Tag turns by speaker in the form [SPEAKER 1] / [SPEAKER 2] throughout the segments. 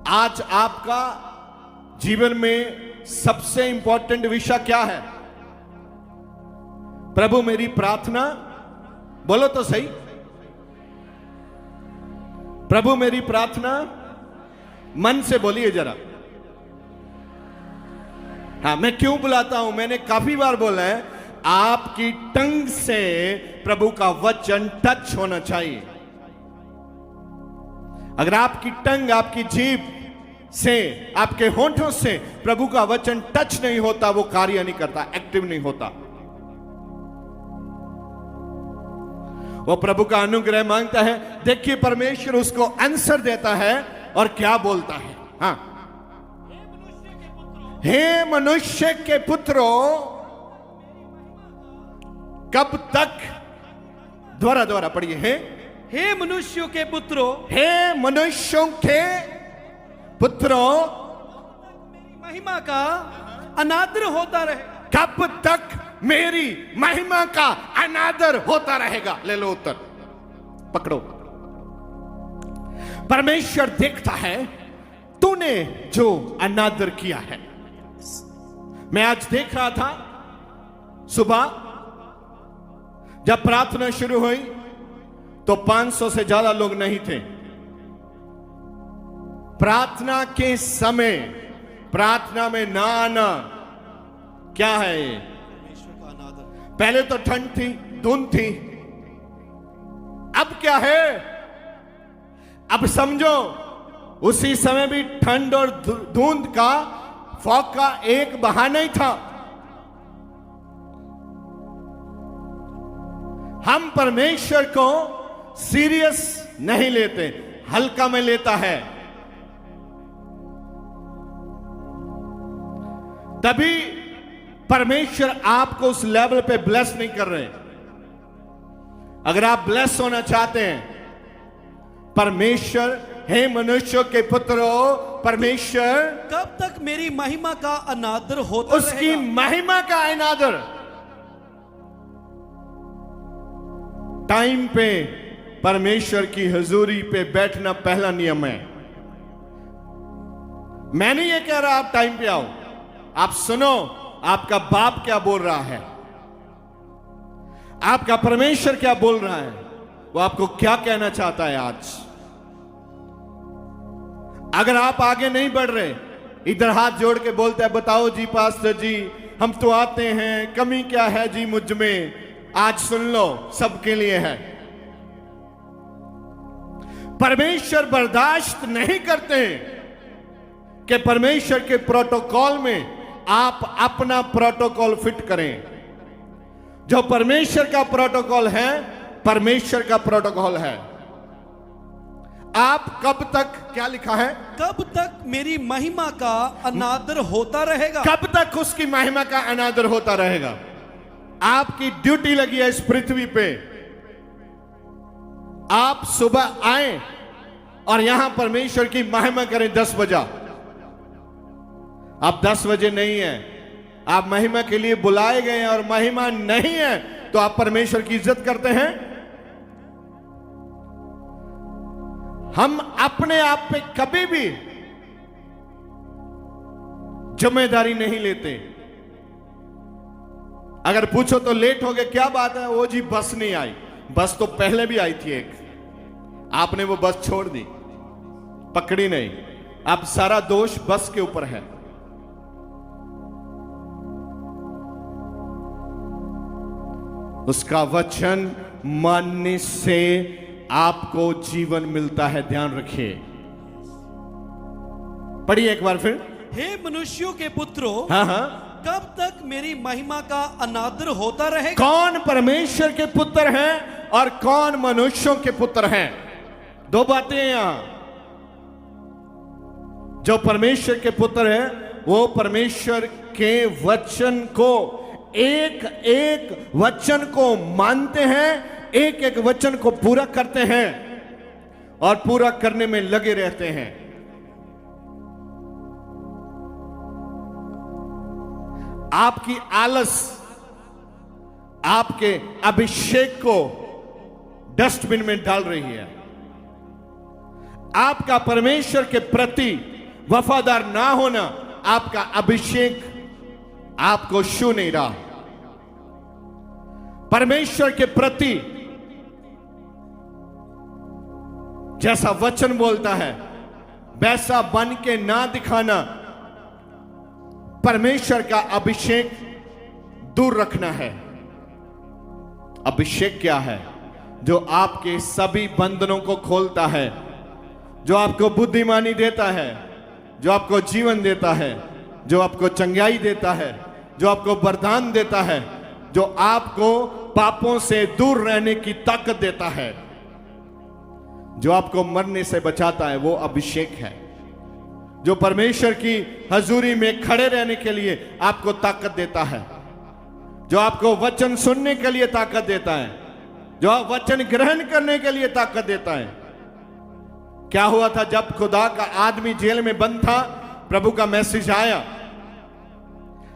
[SPEAKER 1] आज आपका जीवन में सबसे इंपॉर्टेंट विषय क्या है? प्रभु मेरी प्रार्थना, बोलो तो सही, प्रभु मेरी प्रार्थना, मन से बोलिए जरा। हाँ, मैं क्यों बुलाता हूं? मैंने काफी बार बोला है, आपकी टंग से प्रभु का वचन टच होना चाहिए। अगर आपकी टंग, आपकी जीभ से, आपके होंठों से प्रभु का वचन टच नहीं होता, वो कार्य नहीं करता, एक्टिव नहीं होता। वो प्रभु का अनुग्रह मांगता है। देखिए परमेश्वर उसको आंसर देता है और क्या बोलता है। हाँ, हे मनुष्य के पुत्रों, कब तक, द्वारा द्वारा पढ़िए, हे
[SPEAKER 2] मनुष्यों के पुत्रों,
[SPEAKER 1] हे मनुष्यों के पुत्रों,
[SPEAKER 2] महिमा का अनादर होता रहे।
[SPEAKER 1] कब तक मेरी महिमा का अनादर होता रहेगा? ले लो उत्तर, पकड़ो। परमेश्वर देखता है तूने जो अनादर किया है। मैं आज देख रहा था सुबह जब प्रार्थना शुरू हुई तो 500 से ज्यादा लोग नहीं थे। प्रार्थना के समय प्रार्थना में ना आना क्या है ये? पहले तो ठंड थी, धुंध थी, अब क्या है? अब समझो उसी समय भी ठंड और धुंध का, फॉग का एक बहाना ही था। हम परमेश्वर को सीरियस नहीं लेते, हल्का में लेता है। तभी परमेश्वर आपको उस लेवल पे ब्लेस नहीं कर रहे। अगर आप ब्लेस होना चाहते हैं, परमेश्वर, हे मनुष्यों के पुत्रों, परमेश्वर
[SPEAKER 2] कब तक मेरी महिमा का अनादर होता
[SPEAKER 1] उसकी
[SPEAKER 2] रहेगा?
[SPEAKER 1] महिमा का अनादर। टाइम पे परमेश्वर की हुजूरी पे बैठना पहला नियम है। मैं नहीं ये कह रहा आप टाइम पे आओ, आप सुनो आपका बाप क्या बोल रहा है, आपका परमेश्वर क्या बोल रहा है, वो आपको क्या कहना चाहता है आज। अगर आप आगे नहीं बढ़ रहे, इधर हाथ जोड़ के बोलते हैं, बताओ जी पास्टर जी, हम तो आते हैं, कमी क्या है जी मुझ में, आज सुन लो, सबके लिए है। परमेश्वर बर्दाश्त नहीं करते कि परमेश्वर के प्रोटोकॉल में आप अपना प्रोटोकॉल फिट करें। जो परमेश्वर का प्रोटोकॉल है, परमेश्वर का प्रोटोकॉल है। आप कब तक, क्या लिखा है?
[SPEAKER 2] कब तक मेरी महिमा का अनादर होता रहेगा?
[SPEAKER 1] कब तक उसकी महिमा का अनादर होता रहेगा? आपकी ड्यूटी लगी है इस पृथ्वी पे। आप सुबह आए और यहां परमेश्वर की महिमा करें 10 बजे। आप 10 बजे नहीं है, आप महिमा के लिए बुलाए गए हैं और महिमा नहीं है तो आप परमेश्वर की इज्जत करते हैं? हम अपने आप पे कभी भी जिम्मेदारी नहीं लेते। अगर पूछो तो लेट हो गए, क्या बात है? वो जी बस नहीं आई। बस तो पहले भी आई थी एक, आपने वो बस छोड़ दी, पकड़ी नहीं। अब सारा दोष बस के ऊपर है। उसका वचन मानने से आपको जीवन मिलता है, ध्यान रखिए। पढ़िए एक बार फिर।
[SPEAKER 2] हे मनुष्यों के पुत्रों,
[SPEAKER 1] हाँ हाँ,
[SPEAKER 2] कब तक मेरी महिमा का अनादर होता रहेगा?
[SPEAKER 1] कौन परमेश्वर के पुत्र हैं और कौन मनुष्यों के पुत्र हैं? दो बातें यहां। जो परमेश्वर के पुत्र हैं वो परमेश्वर के वचन को, एक एक वचन को मानते हैं, एक एक वचन को पूरा करते हैं और पूरा करने में लगे रहते हैं। आपकी आलस आपके अभिषेक को डस्टबिन में डाल रही है। आपका परमेश्वर के प्रति वफादार ना होना, आपका अभिषेक आपको छू नहीं रहा। परमेश्वर के प्रति जैसा वचन बोलता है वैसा बन के ना दिखाना, परमेश्वर का अभिषेक दूर रखना है। अभिषेक क्या है? जो आपके सभी बंधनों को खोलता है, जो आपको बुद्धिमानी देता है, जो आपको जीवन देता है, जो आपको चंगाई देता है, जो आपको वरदान देता है, जो आपको पापों से दूर रहने की ताकत देता है, जो आपको मरने से बचाता है, वो अभिषेक है। जो परमेश्वर की हजूरी में खड़े रहने के लिए आपको ताकत देता है, जो आपको वचन सुनने के लिए ताकत देता है, जो आप वचन ग्रहण करने के लिए ताकत देता है। क्या हुआ था जब खुदा का आदमी जेल में बंद था? प्रभु का मैसेज आया,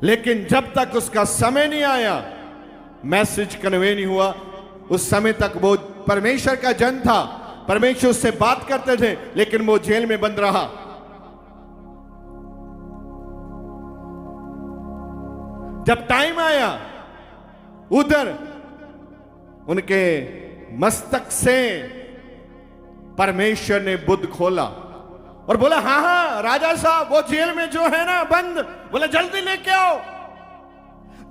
[SPEAKER 1] लेकिन जब तक उसका समय नहीं आया, मैसेज कन्वे नहीं हुआ, उस समय तक वो परमेश्वर का जन था, परमेश्वर उससे बात करते थे, लेकिन वो जेल में बंद रहा। जब टाइम आया, उधर उनके मस्तक से परमेश्वर ने बुद्ध खोला और बोला, हाँ हाँ राजा साहब, वो जेल में जो है ना बंद, बोला जल्दी लेके आओ।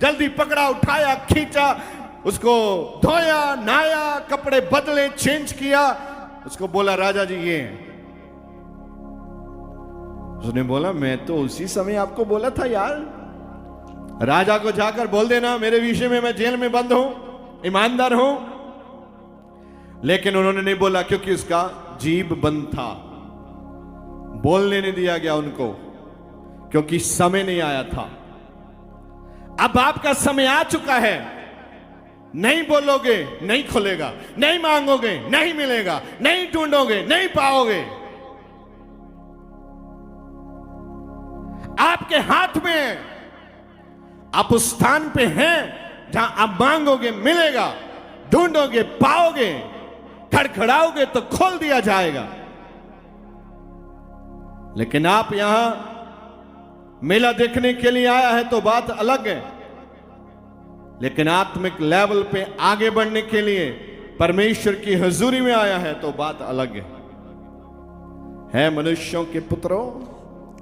[SPEAKER 1] जल्दी पकड़ा, उठाया, खींचा, उसको धोया, नहाया, कपड़े बदले, चेंज किया, उसको बोला राजा जी ये। उसने बोला मैं तो उसी समय आपको बोला था यार, राजा को जाकर बोल देना मेरे विषय में मैं जेल में बंद हूं, ईमानदार हूं। लेकिन उन्होंने नहीं बोला, क्योंकि उसका जीभ बंद था, बोलने नहीं दिया गया उनको, क्योंकि समय नहीं आया था। अब आपका समय आ चुका है, नहीं बोलोगे नहीं खुलेगा, नहीं मांगोगे नहीं मिलेगा, नहीं ढूंढोगे नहीं पाओगे। आपके हाथ में है, आप उस स्थान पे हैं जहां आप मांगोगे मिलेगा, ढूंढोगे पाओगे, खड़खड़ाओगे तो खोल दिया जाएगा। लेकिन आप यहां मेला देखने के लिए आया है तो बात अलग है, लेकिन आत्मिक लेवल पे आगे बढ़ने के लिए परमेश्वर की हजूरी में आया है तो बात अलग है। मनुष्यों के पुत्रों,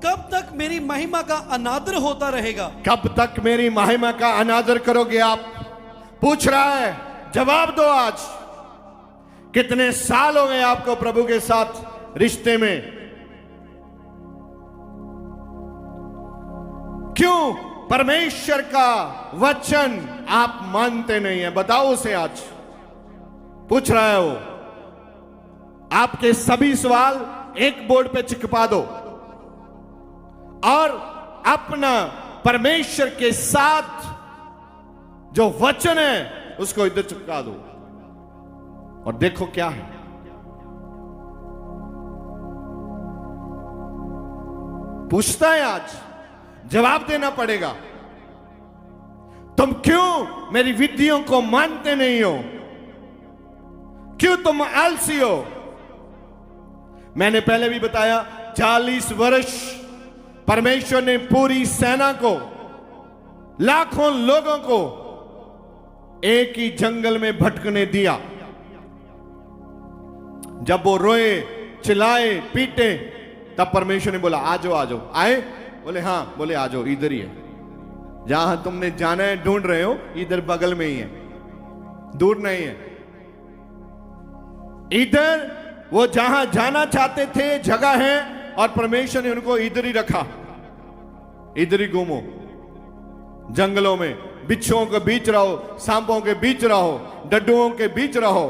[SPEAKER 2] कब तक मेरी महिमा का अनादर होता रहेगा?
[SPEAKER 1] कब तक मेरी महिमा का अनादर करोगे आप? पूछ रहा है, जवाब दो। आज कितने साल हो गए आपको प्रभु के साथ रिश्ते में? क्यों परमेश्वर का वचन आप मानते नहीं है? बताओ उसे। आज पूछ रहा है वो। आपके सभी सवाल एक बोर्ड पे चिपका दो और अपना परमेश्वर के साथ जो वचन है उसको इधर चिपका दो और देखो क्या है। पूछता है आज, जवाब देना पड़ेगा। तुम क्यों मेरी विधियों को मानते नहीं हो? क्यों तुम आलसी हो? मैंने पहले भी बताया, 40 वर्ष परमेश्वर ने पूरी सेना को, लाखों लोगों को एक ही जंगल में भटकने दिया। जब वो रोए, चिल्लाए, पीटे, तब परमेश्वर ने बोला आ जाओ आ जाओ। आए? बोले हाँ। बोले आ जाओ, इधर ही है, जहां तुमने जाना है, ढूंढ रहे हो, इधर बगल में ही है, दूर नहीं है। इधर वो जहां जाना चाहते थे जगह है और परमेश्वर ने उनको इधर ही रखा। इधर ही घूमो, जंगलों में, बिच्छुओं के बीच रहो, सांपों के बीच रहो, डड्डुओं के बीच रहो,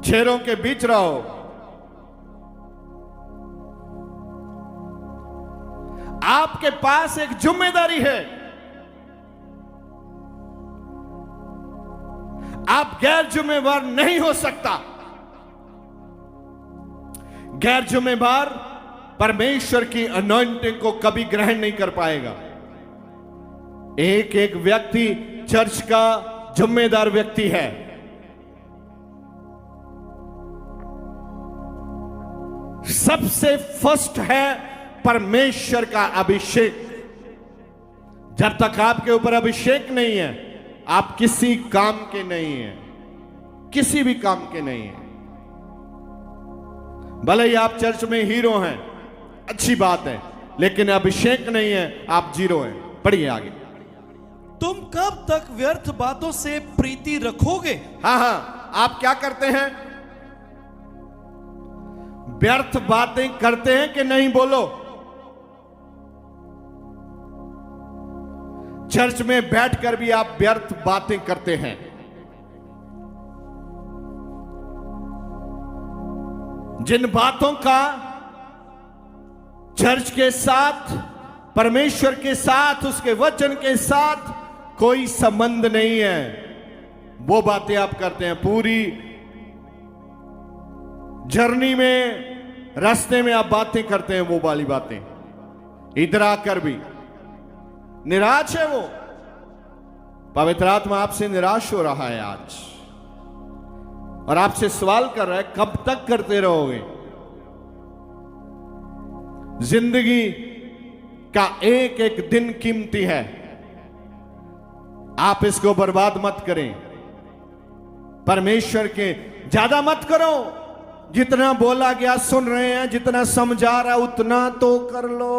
[SPEAKER 1] शेरों के बीच रहो। आपके पास एक जिम्मेदारी है। आप गैर जिम्मेवार नहीं हो सकता। गैर जिम्मेवार परमेश्वर की अनॉइंटिंग को कभी ग्रहण नहीं कर पाएगा। एक एक व्यक्ति चर्च का जिम्मेदार व्यक्ति है। सबसे फर्स्ट है परमेश्वर का अभिषेक। जब तक आपके ऊपर अभिषेक नहीं है, आप किसी काम के नहीं हैं, किसी भी काम के नहीं हैं। भले ही आप चर्च में हीरो हैं, अच्छी बात है, लेकिन अभिषेक नहीं है, आप जीरो हैं। पढ़िए आगे।
[SPEAKER 2] तुम कब तक व्यर्थ बातों से प्रीति रखोगे?
[SPEAKER 1] हाँ, आप क्या करते हैं? व्यर्थ बातें करते हैं कि नहीं? बोलो। चर्च में बैठकर भी आप व्यर्थ बातें करते हैं। जिन बातों का चर्च के साथ, परमेश्वर के साथ, उसके वचन के साथ कोई संबंध नहीं है, वो बातें आप करते हैं। पूरी जर्नी में, रास्ते में आप बातें करते हैं वो वाली बातें। इधर आकर भी निराश है वो। पवित्र आत्मा आपसे निराश हो रहा है आज और आपसे सवाल कर रहा है, कब तक करते रहोगे? जिंदगी का एक एक दिन कीमती है, आप इसको बर्बाद मत करें। परमेश्वर के ज्यादा मत करो। जितना बोला गया सुन रहे हैं, जितना समझा रहा उतना तो कर लो।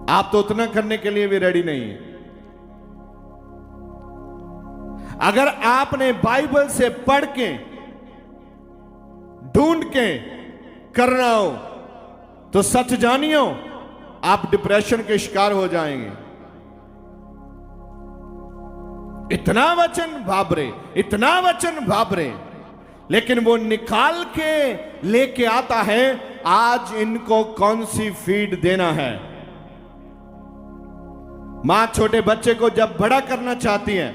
[SPEAKER 1] आप तो उतना करने के लिए भी रेडी नहीं है। अगर आपने बाइबल से पढ़ के, ढूंढ के करना हो तो सच जानियो, आप डिप्रेशन के शिकार हो जाएंगे। इतना वचन भाबरे, इतना वचन भाबरे, लेकिन वो निकाल के लेके आता है, आज इनको कौन सी फीड देना है। मां छोटे बच्चे को जब बड़ा करना चाहती है,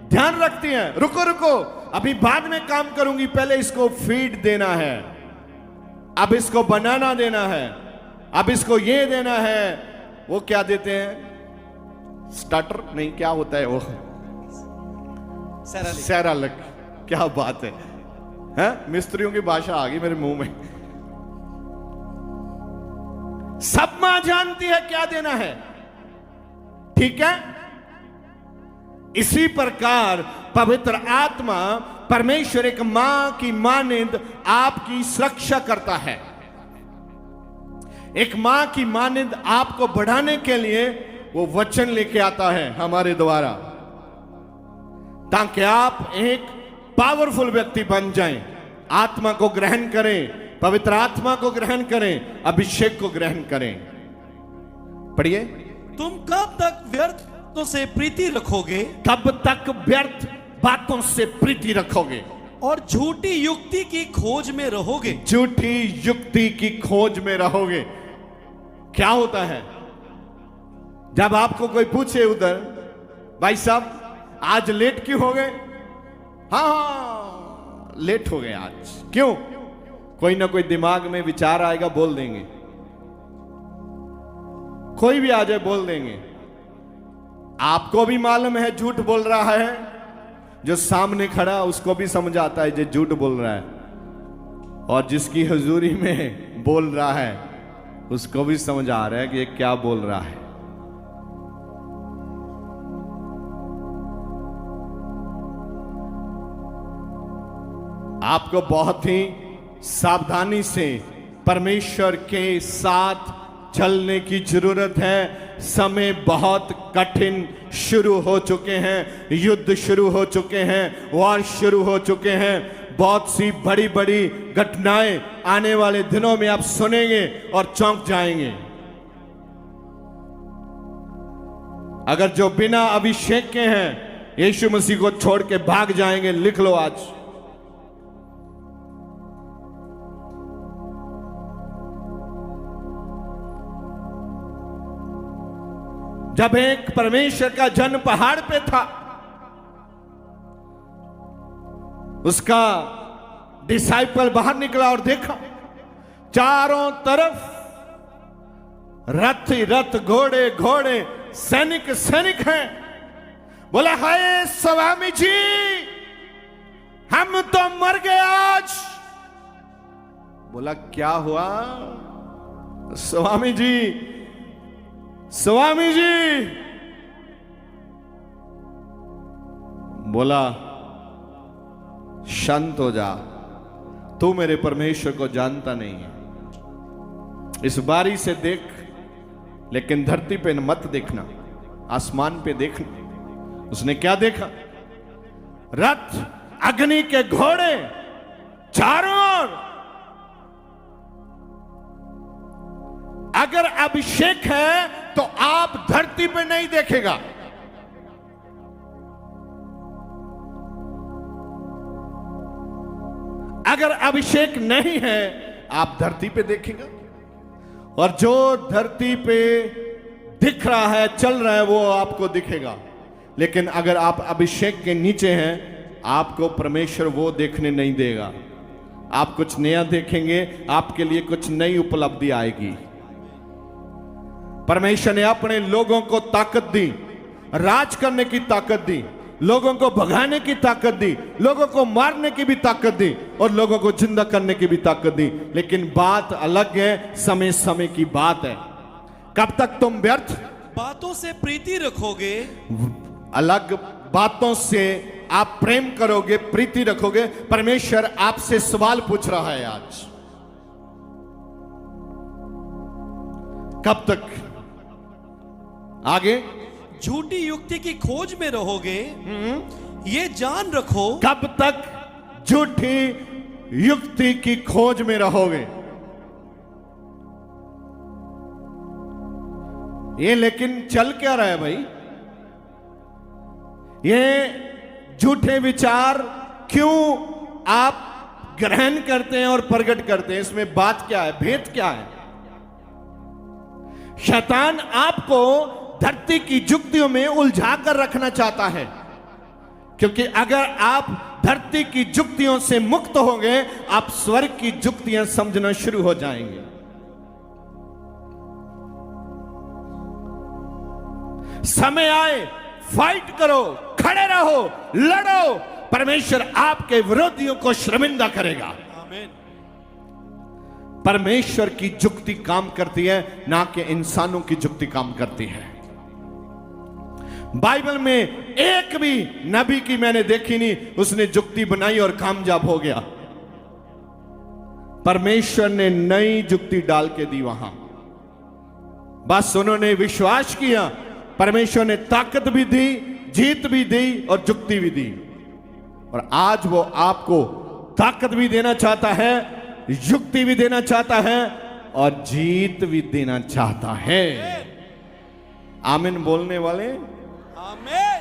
[SPEAKER 1] ध्यान रखती है, रुको रुको, अभी बाद में काम करूंगी, पहले इसको फीड देना है, अब इसको बनाना देना है, अब इसको ये देना है। वो क्या देते हैं? स्टार्टर नहीं, क्या होता है वो? सैरालक। क्या बात है, मिस्त्रियों की भाषा आ गई मेरे मुंह में। सब मां जानती है क्या देना है, ठीक है? इसी प्रकार पवित्र आत्मा, परमेश्वर एक मां की मानिंद आपकी सुरक्षा करता है। एक मां की मानिंद आपको बढ़ाने के लिए वो वचन लेके आता है हमारे द्वारा, ताकि आप एक पावरफुल व्यक्ति बन जाएं। आत्मा को ग्रहण करें, पवित्र आत्मा को ग्रहण करें, अभिषेक को ग्रहण करें। पढ़िए।
[SPEAKER 2] तुम कब तक व्यर्थों से प्रीति रखोगे?
[SPEAKER 1] कब तक व्यर्थ बातों से प्रीति रखोगे
[SPEAKER 2] और झूठी युक्ति की खोज में रहोगे?
[SPEAKER 1] झूठी युक्ति की खोज में रहोगे। क्या होता है जब आपको कोई पूछे उधर, भाई साहब आज लेट क्यों हो गए? हाँ, लेट हो गए आज। क्यों? कोई ना कोई दिमाग में विचार आएगा, बोल देंगे। कोई भी आ जाए बोल देंगे। आपको भी मालूम है झूठ बोल रहा है, जो सामने खड़ा उसको भी समझ आता है जो झूठ बोल रहा है, और जिसकी हुजूरी में बोल रहा है उसको भी समझ आ रहा है कि ये क्या बोल रहा है। आपको बहुत ही सावधानी से परमेश्वर के साथ चलने की जरूरत है। समय बहुत कठिन शुरू हो चुके हैं, युद्ध शुरू हो चुके हैं, वॉर शुरू हो चुके हैं। बहुत सी बड़ी बड़ी घटनाएं आने वाले दिनों में आप सुनेंगे और चौंक जाएंगे। अगर जो बिना अभिषेक के हैं यीशु मसीह को छोड़ के भाग जाएंगे, लिख लो आज। जब एक परमेश्वर का जन पहाड़ पे था, उसका डिसाइपल बाहर निकला और देखा चारों तरफ रथ ही रथ, घोड़े घोड़े, सैनिक सैनिक हैं। बोला, हाय स्वामी जी, हम तो मर गए आज, बोला क्या हुआ? स्वामी जी, स्वामी जी। बोला शांत हो जा, तू मेरे परमेश्वर को जानता नहीं है। इस बारी से देख, लेकिन धरती पे मत देखना, आसमान पे देखना। उसने क्या देखा? रथ, अग्नि के घोड़े चारों ओर। अगर अभिषेक है तो आप धरती पे नहीं देखेगा, अगर अभिषेक नहीं है आप धरती पे देखेगा। और जो धरती पे दिख रहा है, चल रहा है, वो आपको दिखेगा। लेकिन अगर आप अभिषेक के नीचे हैं, आपको परमेश्वर वो देखने नहीं देगा। आप कुछ नया देखेंगे, आपके लिए कुछ नई उपलब्धि आएगी। परमेश्वर ने अपने लोगों को ताकत दी, राज करने की ताकत दी, लोगों को भगाने की ताकत दी, लोगों को मारने की भी ताकत दी और लोगों को जिंदा करने की भी ताकत दी। लेकिन बात अलग है, समय समय की बात है। कब तक तुम व्यर्थ
[SPEAKER 2] बातों से प्रीति रखोगे?
[SPEAKER 1] अलग बातों से आप प्रेम करोगे, प्रीति रखोगे। परमेश्वर आपसे सवाल पूछ रहा है आज, कब तक? आगे,
[SPEAKER 2] झूठी युक्ति की खोज में रहोगे, ये जान रखो।
[SPEAKER 1] कब तक झूठी युक्ति की खोज में रहोगे? ये लेकिन चल क्या रहा है भाई? ये झूठे विचार क्यों आप ग्रहण करते हैं और प्रकट करते हैं? इसमें बात क्या है, भेद क्या है? शैतान आपको धरती की जुक्तियों में उलझा कर रखना चाहता है, क्योंकि अगर आप धरती की जुक्तियों से मुक्त होंगे, आप स्वर्ग की जुक्तियां समझना शुरू हो जाएंगे। समय आए, फाइट करो, खड़े रहो, लड़ो। परमेश्वर आपके विरोधियों को शर्मिंदा करेगा।
[SPEAKER 2] आमीन।
[SPEAKER 1] परमेश्वर की जुक्ति काम करती है, ना कि इंसानों की जुक्ति काम करती है। बाइबल में एक भी नबी की मैंने देखी नहीं उसने जुक्ति बनाई और कामयाब हो गया। परमेश्वर ने नई जुक्ति डाल के दी वहां, बस उन्होंने विश्वास किया। परमेश्वर ने ताकत भी दी, जीत भी दी और जुक्ति भी दी। और आज वो आपको ताकत भी देना चाहता है, युक्ति भी देना चाहता है और जीत भी देना चाहता है। आमीन बोलने वाले?
[SPEAKER 2] आमीन।